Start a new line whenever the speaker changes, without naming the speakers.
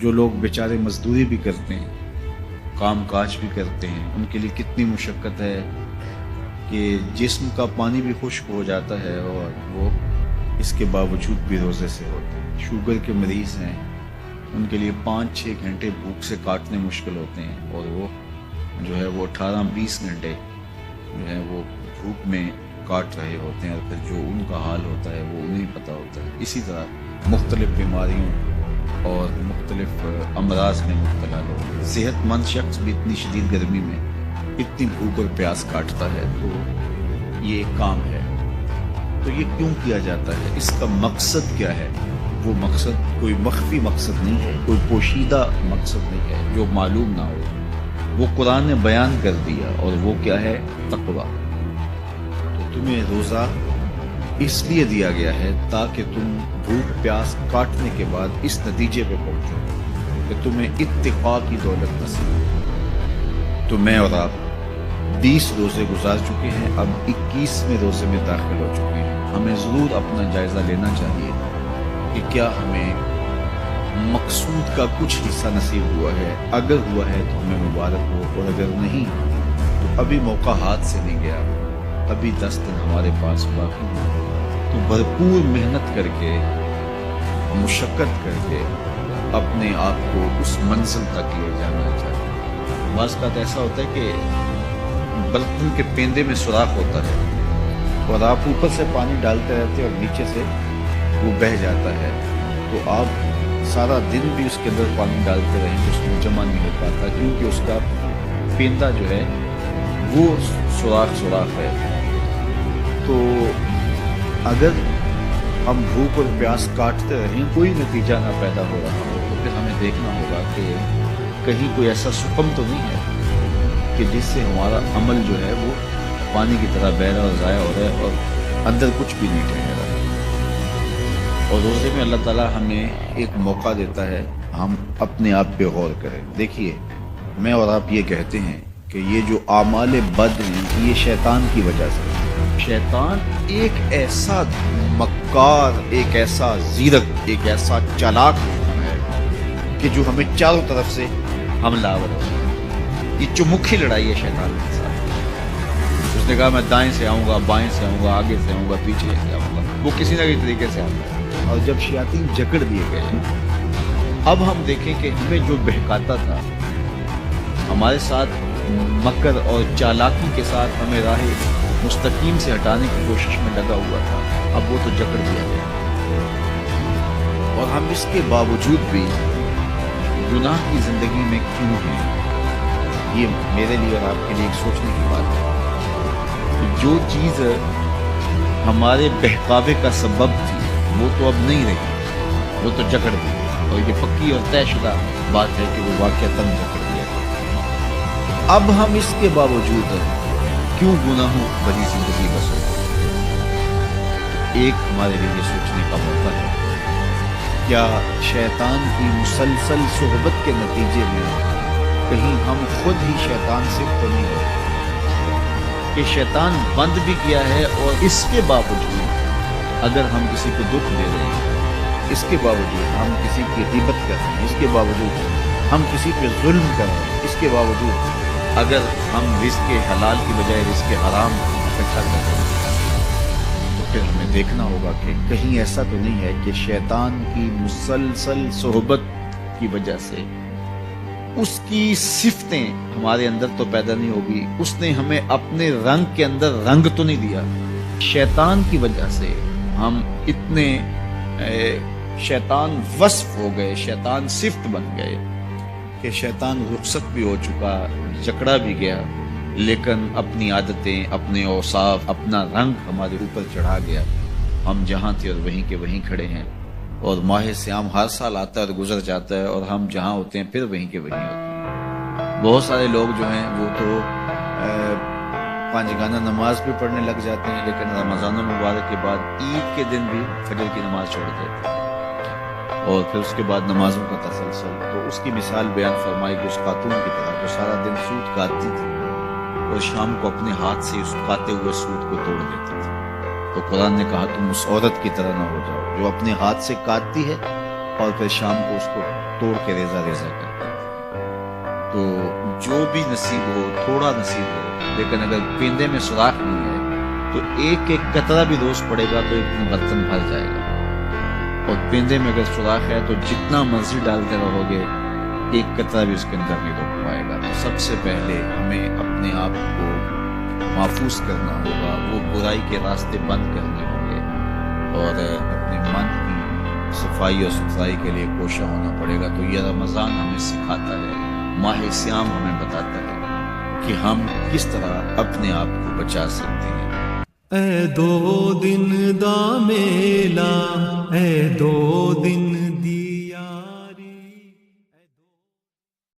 जो लोग बेचारे मजदूरी भी करते हैं, काम काज भी करते हैं, उनके लिए कितनी मुशक्क़त है कि जिस्म का पानी भी खुश्क हो जाता है और वो इसके बावजूद भी रोज़े से होते हैं। शुगर के मरीज़ हैं, उनके लिए 5-6 घंटे भूख से काटने मुश्किल होते हैं और वो जो है वो 18-20 घंटे जो है वो भूख में काट रहे होते हैं और फिर जो उनका हाल होता है वो उन्हें पता होता है। इसी तरह मुख्तलिफ बीमारियों और मुख्तलिफ अमराज में मुब्तला लोग, सेहतमंद शख्स भी इतनी शदीद गर्मी में इतनी भूख और प्यास काटता है, तो ये एक काम है। तो ये क्यों किया जाता है, इसका मकसद क्या है? वो मकसद कोई मख्फी मकसद नहीं है, कोई पोशीदा मकसद नहीं है जो मालूम ना हो। वो कुरान ने बयान कर दिया और वो क्या है? तक़वा। तो तुम्हें रोज़ा इसलिए दिया गया है ताकि तुम भूख प्यास काटने के बाद इस नतीजे पे पहुंचो कि तुम्हें इत्तिक़ा की दौलत नसीब हो। तो मैं और आप 20 रोज़े गुजार चुके हैं, अब 21वें रोज़े में दाखिल हो चुके हैं। हमें ज़रूर अपना जायज़ा लेना चाहिए कि क्या हमें मकसूद का कुछ हिस्सा नसीब हुआ है। अगर हुआ है तो हमें मुबारक हो, और अगर नहीं तो अभी मौका हाथ से नहीं गया, अभी 10 दिन हमारे पास बाकी है। तो भरपूर मेहनत करके, मुशक्क़त करके अपने आप को उस मंजिल तक ले जाना चाहिए। बाज़ का ऐसा होता है कि बर्तन के पेंदे में सुराख होता है और आप ऊपर से पानी डालते रहते हैं और नीचे से वो बह जाता है, तो आप सारा दिन भी उसके अंदर पानी डालते रहेंगे, उसमें जमा नहीं हो पाता, क्योंकि उसका पेंदा जो है वो सुराख है। तो अगर हम भूख और प्यास काटते रहें, कोई नतीजा ना पैदा हो रहा हो, तो फिर हमें देखना होगा कि कहीं कोई ऐसा सुकम तो नहीं है कि जिससे हमारा अमल जो है वो पानी की तरह बह रहा और ज़ाया हो रहा है और अंदर कुछ भी नहीं ठहर रहा। और रोज़े में अल्लाह ताला हमें एक मौका देता है, हम अपने आप पे गौर करें। देखिए, मैं और आप ये कहते हैं कि ये जो आमाल बद हैं ये शैतान की वजह से। शैतान एक ऐसा मक्कार, एक ऐसा ज़ीरक, एक ऐसा चालाक है कि जो हमें चारों तरफ से हमलावर है। ये चुमुखी लड़ाई है शैतान के साथ। उसने कहा मैं दाएं से आऊँगा, बाएं से आऊँगा, आगे से आऊँगा, पीछे से आऊँगा, वो किसी न किसी तरीके से आता है। और जब शयातीन जकड़ दिए गए, अब हम देखें कि हमें जो बहकाता था, हमारे साथ मकर और चालाकी के साथ हमें राह मुस्तकीम से हटाने की कोशिश में लगा हुआ था, अब वो तो जकड़ दिया गया। और हम इसके बावजूद भी गुनाह की जिंदगी में क्यों हैं, ये मेरे लिए और आपके लिए एक सोचने की बात है। जो चीज़ हमारे बहकावे का सबब थी वो तो अब नहीं रही, वो तो जकड़ दी, और ये पक्की और तयशुदा बात है कि वो वाक़अतन जकड़ दिया गया। अब हम इसके बावजूद क्यों गुनाहों भरी जिंदगी बसो? एक हमारे लिए सोचने का मौका है, क्या शैतान की मुसलसल सोहबत के नतीजे में कहीं हम खुद ही शैतान से तो नहीं हो कि शैतान बंद भी किया है, और इसके बावजूद अगर हम किसी को दुख दे रहे हैं, इसके बावजूद हम किसी की ग़ीबत कर रहे हैं, इसके बावजूद हम किसी पे जुल्म कर रहे हैं, इसके बावजूद अगर हम रिज़्क़ हलाल की बजाय रिज़्क़ हराम इकट्ठा कर रहे हैं, तो फिर हमें देखना होगा कि कहीं ऐसा तो नहीं है कि शैतान की मुसलसल सोहबत की वजह से उसकी सिफतें हमारे अंदर तो पैदा नहीं होगी, उसने हमें अपने रंग के अंदर रंग तो नहीं दिया। शैतान की वजह से हम इतने शैतान वस्फ हो गए, शैतान सिफ्त बन गए कि शैतान रुखसत भी हो चुका, जकड़ा भी गया, लेकिन अपनी आदतें, अपने औसाफ, अपना रंग हमारे ऊपर चढ़ा गया। हम जहाँ थे और वहीं के वहीं खड़े हैं, और माह सियाम हर साल आता है और गुजर जाता है, और हम जहाँ होते हैं फिर वहीं के वहीं होते हैं। बहुत सारे लोग जो हैं वो तो 5 गाना नमाज भी पढ़ने लग जाते हैं, लेकिन रमज़ान मुबारक के बाद ईद के दिन भी फजर की नमाज छोड़ देते हैं, और फिर उसके बाद नमाजों का तसलसल। तो उसकी मिसाल बयान फरमाई कि उस खातून की तरह जो सारा दिन सूत काटती थी और शाम को अपने हाथ से उस काटे हुए सूत को तोड़ देती थी। तो कुरान ने कहा तुम उस औरत की तरह ना हो जाओ जो अपने हाथ से काटती है اور پھر شام کو اس کو توڑ کے ریزہ ریزہ کرتے ہیں۔ تو جو بھی نصیب ہو، تھوڑا نصیب ہو، لیکن اگر پیندے میں سوراخ نہیں ہے تو ایک ایک قطرہ بھی روز پڑے گا تو ایک برتن بھر جائے گا، اور پیندے میں اگر سوراخ ہے تو جتنا مرضی ڈالتے رہو گے ایک قطرہ بھی اس کے اندر نہیں روک پائے گا۔ تو سب سے پہلے ہمیں اپنے آپ کو محفوظ کرنا ہوگا، وہ برائی کے راستے بند کرنے ہوں گے، اور اپنے من کی صفائی اور ستھرائی کے لیے کوشاں ہونا پڑے گا۔ تو یہ رمضان ہمیں سکھاتا ہے، ماہ سیام ہمیں بتاتا ہے کہ ہم کس طرح اپنے آپ کو بچا سکتے ہیں۔
اے دو دن دا میلا، اے دو دن